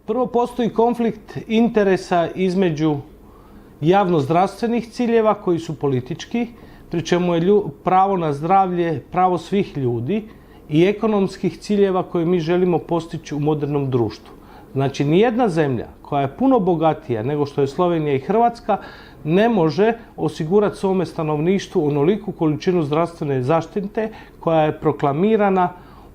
Prvo, postoji konflikt interesa između javnozdravstvenih ciljeva koji su politički, pri čemu je pravo na zdravlje pravo svih ljudi, i ekonomskih ciljeva koje mi želimo postići u modernom društvu. Znači, nijedna zemlja koja je puno bogatija nego što je Slovenija i Hrvatska ne može osigurati svome stanovništvu onoliku količinu zdravstvene zaštite koja je proklamirana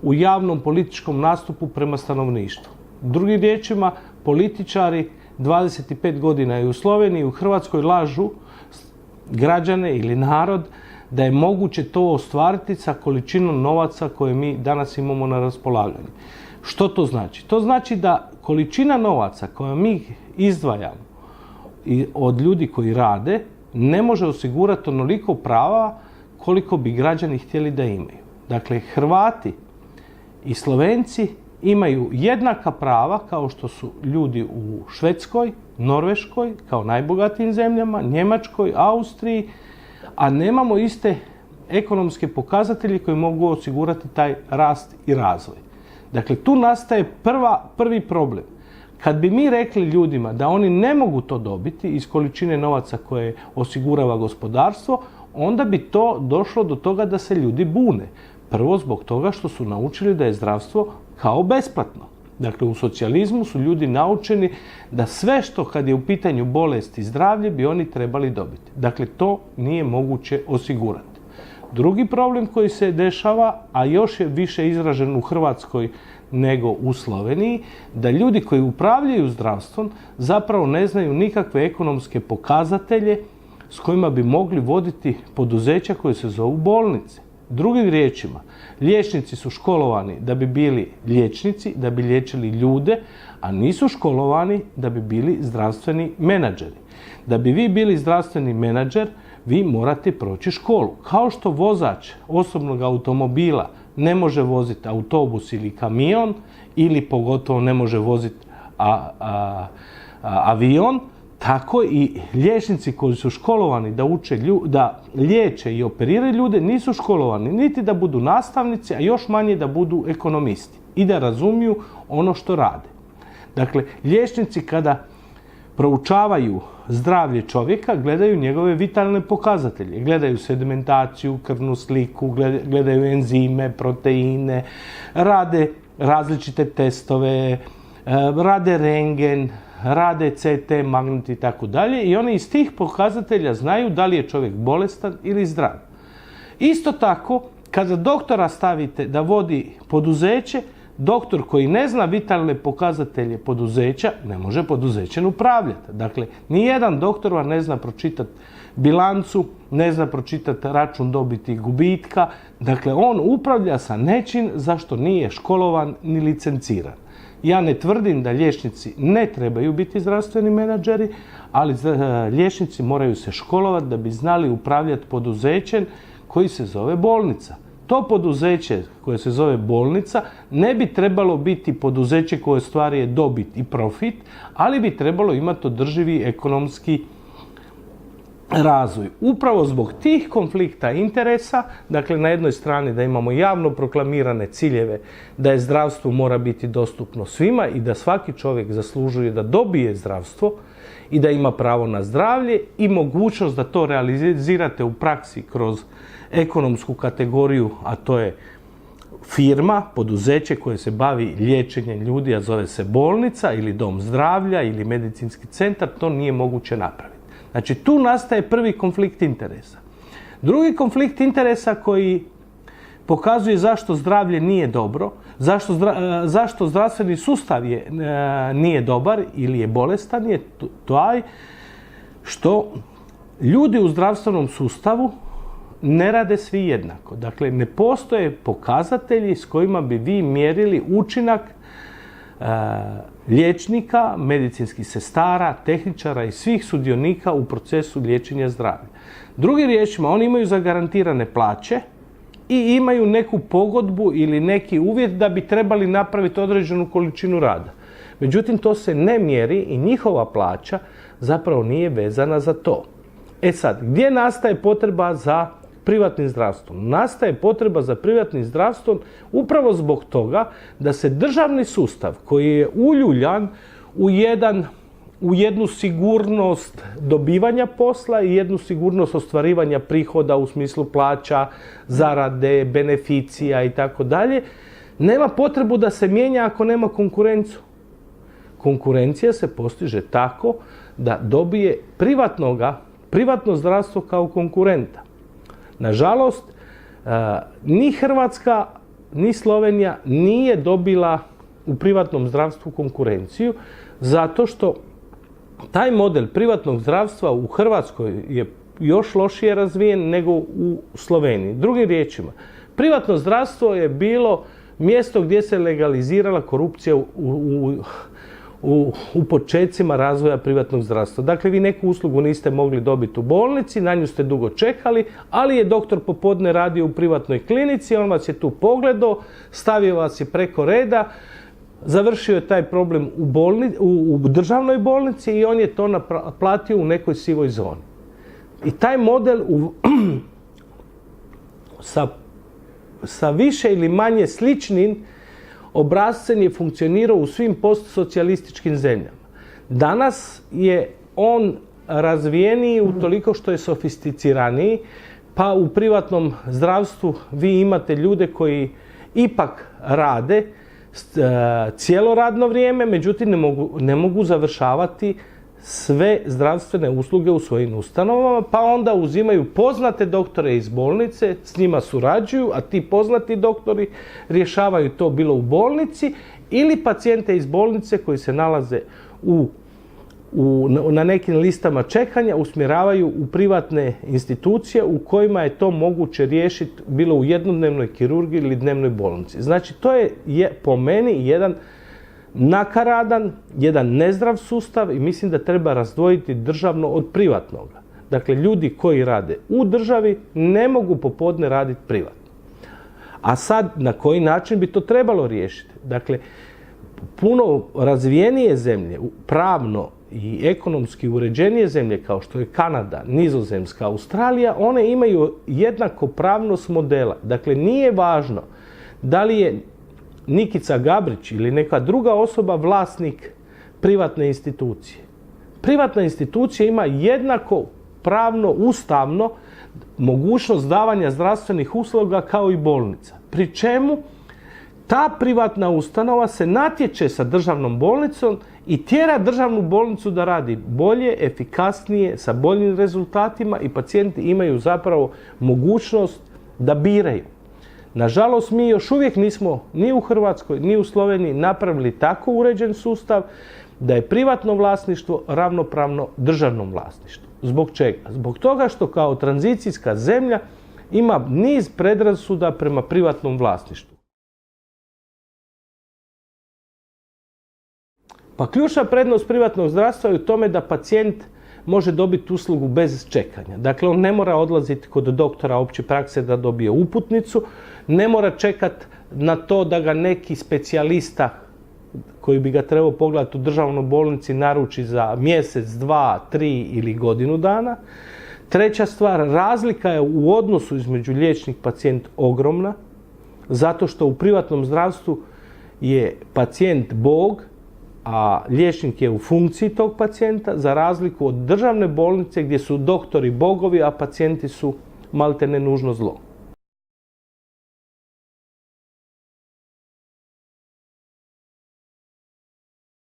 u javnom političkom nastupu prema stanovništvu. Drugim riječima, političari 25 godina i u Sloveniji i u Hrvatskoj lažu građane ili narod da je moguće to ostvariti sa količinom novaca koje mi danas imamo na raspolaganju. Što to znači? To znači da količina novaca koju mi izdvajamo od ljudi koji rade ne može osigurati onoliko prava koliko bi građani htjeli da imaju. Dakle, Hrvati i Slovenci imaju jednaka prava kao što su ljudi u Švedskoj, Norveškoj, kao najbogatijim zemljama, Njemačkoj, Austriji, a nemamo iste ekonomske pokazatelje koji mogu osigurati taj rast i razvoj. Dakle, tu nastaje prvi problem. Kad bi mi rekli ljudima da oni ne mogu to dobiti iz količine novaca koje osigurava gospodarstvo, onda bi to došlo do toga da se ljudi bune. Prvo zbog toga što su naučili da je zdravstvo kao besplatno. Dakle, u socijalizmu su ljudi naučeni da sve što kad je u pitanju bolest i zdravlje bi oni trebali dobiti. Dakle, to nije moguće osigurati. Drugi problem koji se dešava, a još je više izražen u Hrvatskoj nego u Sloveniji, da ljudi koji upravljaju zdravstvom zapravo ne znaju nikakve ekonomske pokazatelje s kojima bi mogli voditi poduzeća koje se zovu bolnice. Drugim riječima, liječnici su školovani da bi bili liječnici, da bi liječili ljude, a nisu školovani da bi bili zdravstveni menadžeri. Da bi vi bili zdravstveni menadžer, vi morate proći školu. Kao što vozač osobnog automobila ne može voziti autobus ili kamion, ili pogotovo ne može voziti avion, tako i liječnici koji su školovani da liječe i operiraju ljude nisu školovani niti da budu nastavnici, a još manje da budu ekonomisti i da razumiju ono što rade. Dakle, liječnici kada proučavaju zdravlje čovjeka gledaju njegove vitalne pokazatelje. Gledaju sedimentaciju, krvnu sliku, gledaju enzime, proteine, rade različite testove, rade rentgen, rade CT, magnet i tako dalje, i oni iz tih pokazatelja znaju da li je čovjek bolestan ili zdrav. Isto tako, kada doktora stavite da vodi poduzeće, doktor koji ne zna vitalne pokazatelje poduzeća ne može poduzećem upravljati. Dakle, nijedan doktor vam ne zna pročitati bilancu, ne zna pročitati račun dobiti i gubitka. Dakle, on upravlja sa nečim zašto nije školovan ni licenciran. Ja ne tvrdim da liječnici ne trebaju biti zdravstveni menadžeri, ali liječnici moraju se školovati da bi znali upravljati poduzećem koji se zove bolnica. To poduzeće koje se zove bolnica ne bi trebalo biti poduzeće koje stvari dobit i profit, ali bi trebalo imati održivi ekonomski razvoj. Upravo zbog tih konflikta interesa, dakle na jednoj strani da imamo javno proklamirane ciljeve da je zdravstvo mora biti dostupno svima i da svaki čovjek zaslužuje da dobije zdravstvo i da ima pravo na zdravlje i mogućnost da to realizirate u praksi kroz ekonomsku kategoriju, a to je firma, poduzeće koje se bavi liječenjem ljudi, a zove se bolnica ili dom zdravlja ili medicinski centar, to nije moguće napraviti. Znači, tu nastaje prvi konflikt interesa. Drugi konflikt interesa koji pokazuje zašto zdravlje nije dobro, zašto zdravstveni sustav nije dobar ili je bolestan, je taj što ljudi u zdravstvenom sustavu ne rade svi jednako. Dakle, ne postoje pokazatelji s kojima bi vi mjerili učinak liječnika, medicinskih sestara, tehničara i svih sudionika u procesu liječenja zdravlja. Drugim riječima, oni imaju zagarantirane plaće i imaju neku pogodbu ili neki uvjet da bi trebali napraviti određenu količinu rada. Međutim, to se ne mjeri i njihova plaća zapravo nije vezana za to. E sad, gdje nastaje potreba za privatnim zdravstvom. Nastaje potreba za privatnim zdravstvom upravo zbog toga da se državni sustav koji je uljuljan u jednu sigurnost dobivanja posla i jednu sigurnost ostvarivanja prihoda u smislu plaća, zarade, beneficija i tako dalje, nema potrebu da se mijenja ako nema konkurenciju. Konkurencija se postiže tako da dobije privatno zdravstvo kao konkurenta. Nažalost, ni Hrvatska, ni Slovenija nije dobila u privatnom zdravstvu konkurenciju, zato što taj model privatnog zdravstva u Hrvatskoj je još lošije razvijen nego u Sloveniji. Drugim riječima, privatno zdravstvo je bilo mjesto gdje se legalizirala korupcija u počecima razvoja privatnog zdravstva. Dakle, vi neku uslugu niste mogli dobiti u bolnici, na nju ste dugo čekali, ali je doktor popodne radio u privatnoj klinici, on vas je tu pogledao, stavio vas je preko reda, završio je taj problem u državnoj bolnici i on je to naplatio u nekoj sivoj zoni. I taj model sa više ili manje sličnim obrascem je funkcionirao u svim postsocijalističkim zemljama. Danas je on razvijeniji utoliko što je sofisticiraniji, pa u privatnom zdravstvu vi imate ljude koji ipak rade cijelo radno vrijeme, međutim ne mogu završavati sve zdravstvene usluge u svojim ustanovama, pa onda uzimaju poznate doktore iz bolnice, s njima surađuju, a ti poznati doktori rješavaju to bilo u bolnici ili pacijente iz bolnice koji se nalaze na nekim listama čekanja usmjeravaju u privatne institucije u kojima je to moguće riješiti bilo u jednodnevnoj kirurgiji ili dnevnoj bolnici. Znači, to je po meni jedan nakaradan, jedan nezdrav sustav i mislim da treba razdvojiti državno od privatnoga. Dakle, ljudi koji rade u državi ne mogu popodne raditi privatno. A sad, na koji način bi to trebalo riješiti? Dakle, puno razvijenije zemlje, pravno i ekonomski uređenije zemlje kao što je Kanada, Nizozemska, Australija, one imaju jednakopravnost modela. Dakle, nije važno da li je Nikica Gabrić ili neka druga osoba vlasnik privatne institucije. Privatna institucija ima jednako pravno, ustavno mogućnost davanja zdravstvenih usluga kao i bolnica. Pri čemu ta privatna ustanova se natječe sa državnom bolnicom i tjera državnu bolnicu da radi bolje, efikasnije, sa boljim rezultatima i pacijenti imaju zapravo mogućnost da biraju. Nažalost, mi još uvijek nismo ni u Hrvatskoj, ni u Sloveniji napravili tako uređen sustav da je privatno vlasništvo ravnopravno državnom vlasništvu. Zbog čega? Zbog toga što kao tranzicijska zemlja ima niz predrasuda prema privatnom vlasništvu. Pa ključna prednost privatnog zdravstva je u tome da pacijent može dobiti uslugu bez čekanja. Dakle, on ne mora odlaziti kod doktora opće prakse da dobije uputnicu, ne mora čekati na to da ga neki specijalista koji bi ga trebao pogledati u državnoj bolnici naruči za mjesec, 2, 3 ili godinu dana. Treća stvar, razlika je u odnosu između liječnik i pacijent ogromna, zato što u privatnom zdravstvu je pacijent Bog, a liječnik je u funkciji tog pacijenta, za razliku od državne bolnice gdje su doktori bogovi, a pacijenti su maltene nužno zlo.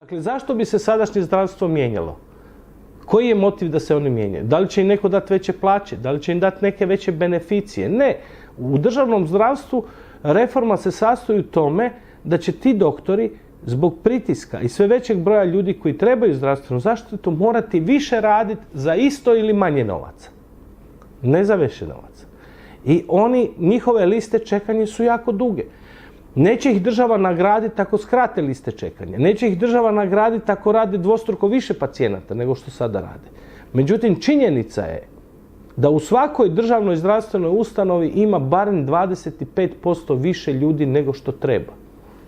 Dakle, zašto bi se sadašnje zdravstvo mijenjalo? Koji je motiv da se oni mijenjaju? Da li će im neko dati veće plaće? Da li će im dati neke veće beneficije? Ne. U državnom zdravstvu reforma se sastoji u tome da će ti doktori zbog pritiska i sve većeg broja ljudi koji trebaju zdravstvenu zaštitu morati više raditi za isto ili manje novaca. Ne za više novaca. I njihove liste čekanja su jako duge. Neće ih država nagraditi ako skrate liste čekanja. Neće ih država nagraditi ako rade dvostruko više pacijenata nego što sada rade. Međutim, činjenica je da u svakoj državnoj zdravstvenoj ustanovi ima barem 25% više ljudi nego što treba.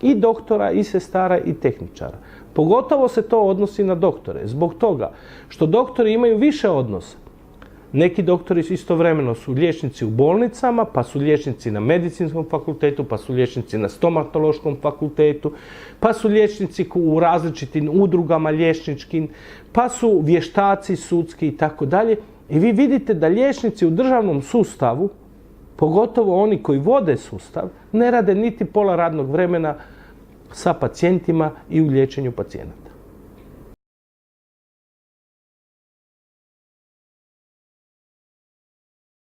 I doktora, i sestara, i tehničara. Pogotovo se to odnosi na doktore. Zbog toga što doktori imaju više odnosa neki doktori istovremeno su liječnici u bolnicama, pa su liječnici na medicinskom fakultetu, pa su liječnici na stomatološkom fakultetu, pa su liječnici u različitim udrugama liječničkim, pa su vještaci sudski i tako dalje. I vi vidite da liječnici u državnom sustavu, pogotovo oni koji vode sustav, ne rade niti pola radnog vremena sa pacijentima i u liječenju pacijenata.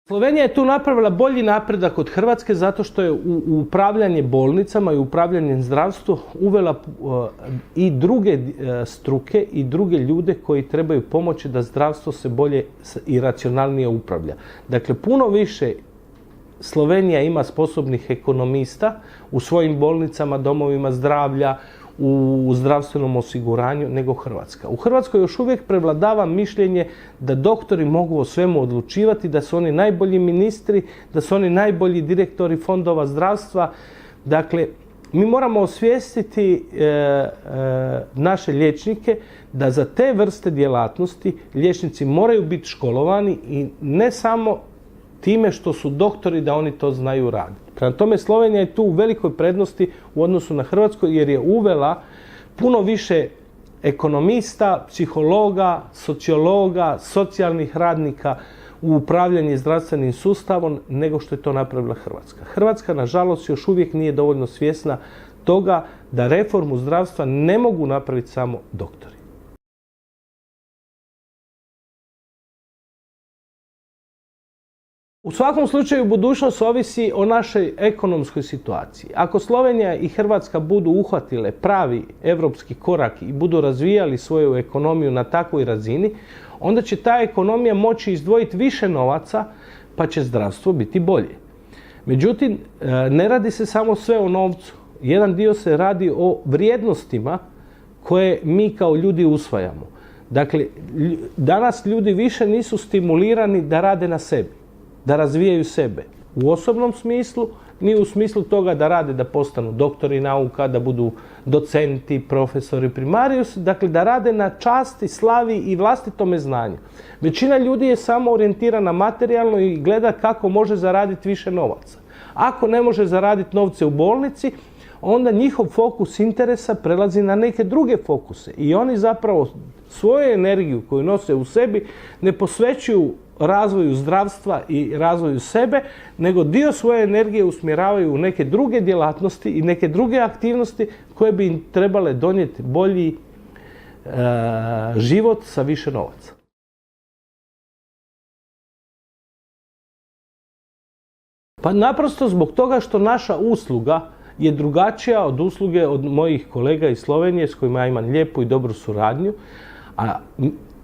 Slovenija je tu napravila bolji napredak od Hrvatske zato što je u upravljanje bolnicama i upravljanje zdravstvom uvela i druge struke i druge ljude koji trebaju pomoći da zdravstvo se bolje i racionalnije upravlja. Dakle, puno više Slovenija ima sposobnih ekonomista u svojim bolnicama, domovima zdravlja, u zdravstvenom osiguranju nego Hrvatska. U Hrvatskoj još uvijek prevladava mišljenje da doktori mogu o svemu odlučivati, da su oni najbolji ministri, da su oni najbolji direktori fondova zdravstva. Dakle, mi moramo osvijestiti naše liječnike da za te vrste djelatnosti liječnici moraju biti školovani i ne samo time što su doktori da oni to znaju raditi. Prema tome, Slovenija je tu u velikoj prednosti u odnosu na Hrvatsku jer je uvela puno više ekonomista, psihologa, sociologa, socijalnih radnika u upravljanje zdravstvenim sustavom nego što je to napravila Hrvatska. Hrvatska, nažalost, još uvijek nije dovoljno svjesna toga da reformu zdravstva ne mogu napraviti samo doktori. U svakom slučaju budućnost ovisi o našoj ekonomskoj situaciji. Ako Slovenija i Hrvatska budu uhvatile pravi evropski korak i budu razvijali svoju ekonomiju na takvoj razini, onda će ta ekonomija moći izdvojiti više novaca pa će zdravstvo biti bolje. Međutim, ne radi se samo sve o novcu. Jedan dio se radi o vrijednostima koje mi kao ljudi usvajamo. Dakle, danas ljudi više nisu stimulirani da rade na sebi, da razvijaju sebe u osobnom smislu, ni u smislu toga da rade, da postanu doktori nauka, da budu docenti, profesori, primarius, dakle da rade na časti, slavi i vlastitome znanju. Većina ljudi je samo orijentirana materijalno i gleda kako može zaraditi više novaca. Ako ne može zaraditi novce u bolnici, onda njihov fokus interesa prelazi na neke druge fokuse i oni zapravo svoju energiju koju nose u sebi ne posvećuju razvoju zdravstva i razvoju sebe, nego dio svoje energije usmjeravaju u neke druge djelatnosti i neke druge aktivnosti koje bi im trebale donijeti bolji život sa više novaca. Pa naprosto zbog toga što naša usluga je drugačija od usluge od mojih kolega iz Slovenije s kojima ja imam lijepu i dobru suradnju, a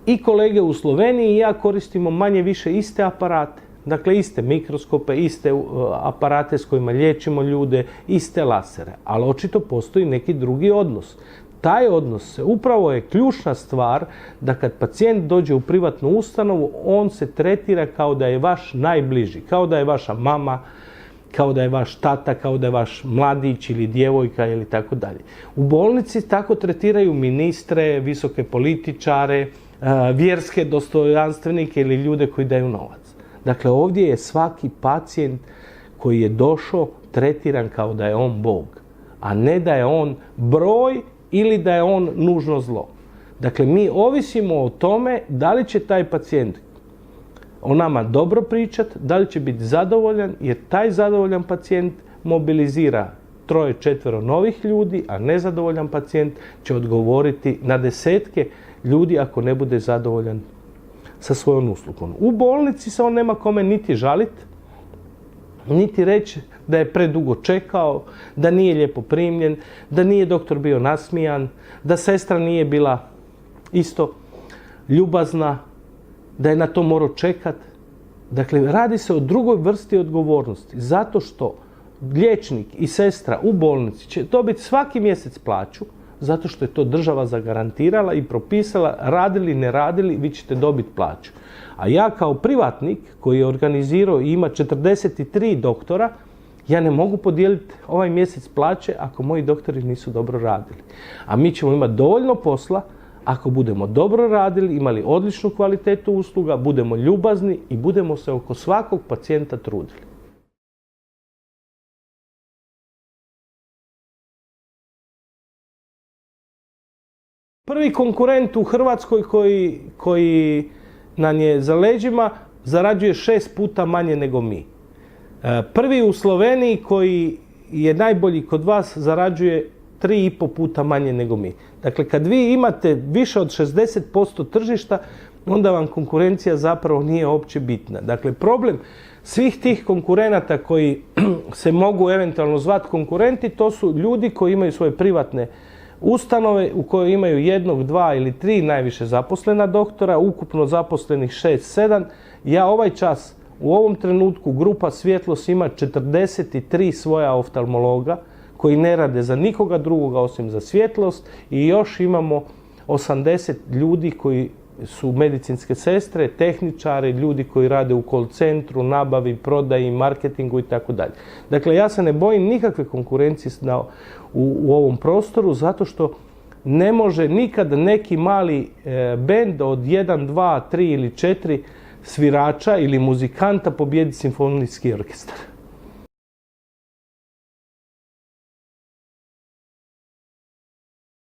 i kolege u Sloveniji i ja koristimo manje više iste aparate. Dakle, iste mikroskope, iste aparate s kojima liječimo ljude, iste lasere. Ali očito postoji neki drugi odnos. Taj odnos upravo je ključna stvar da kad pacijent dođe u privatnu ustanovu, on se tretira kao da je vaš najbliži, kao da je vaša mama, kao da je vaš tata, kao da je vaš mladić ili djevojka ili tako dalje. U bolnici tako tretiraju ministre, visoke političare, vjerske dostojanstvenike ili ljude koji daju novac. Dakle, ovdje je svaki pacijent koji je došao tretiran kao da je on Bog, a ne da je on broj ili da je on nužno zlo. Dakle, mi ovisimo o tome da li će taj pacijent o nama dobro pričati, da li će biti zadovoljan, jer taj zadovoljan pacijent mobilizira 3-4 novih ljudi, a nezadovoljan pacijent će odgovoriti na desetke ljudi ako ne bude zadovoljan sa svojom uslugom. U bolnici se on nema kome niti žaliti, niti reći da je predugo čekao, da nije lijepo primljen, da nije doktor bio nasmijan, da sestra nije bila isto ljubazna, da je na to morao čekat. Dakle, radi se o drugoj vrsti odgovornosti, zato što liječnik i sestra u bolnici će dobiti svaki mjesec plaću, zato što je to država zagarantirala i propisala, radili, ne radili, vi ćete dobiti plaću. A ja kao privatnik koji je organizirao i ima 43 doktora, ja ne mogu podijeliti ovaj mjesec plaće ako moji doktori nisu dobro radili. A mi ćemo imati dovoljno posla ako budemo dobro radili, imali odličnu kvalitetu usluga, budemo ljubazni i budemo se oko svakog pacijenta trudili. Prvi konkurent u Hrvatskoj koji nam je za leđima zarađuje 6 puta manje nego mi. Prvi u Sloveniji koji je najbolji kod vas zarađuje 3,5 puta manje nego mi. Dakle, kad vi imate više od 60% tržišta, onda vam konkurencija zapravo nije uopće bitna. Dakle, problem svih tih konkurenata koji se mogu eventualno zvati konkurenti, to su ljudi koji imaju svoje privatne ustanove u kojoj imaju 1, 2 ili 3 najviše zaposlena doktora, ukupno zaposlenih 6, 7. Ja ovaj čas, u ovom trenutku, grupa Svjetlost ima 43 svoja oftalmologa koji ne rade za nikoga drugoga osim za Svjetlost i još imamo 80 ljudi koji su medicinske sestre, tehničari, ljudi koji rade u call centru, nabavi, prodaji, marketingu i tako dalje. Dakle, ja se ne bojim nikakve konkurencije u ovom prostoru zato što ne može nikad neki mali bend od 1, 2, 3 ili 4 svirača ili muzikanta pobijediti simfonijski orkestar.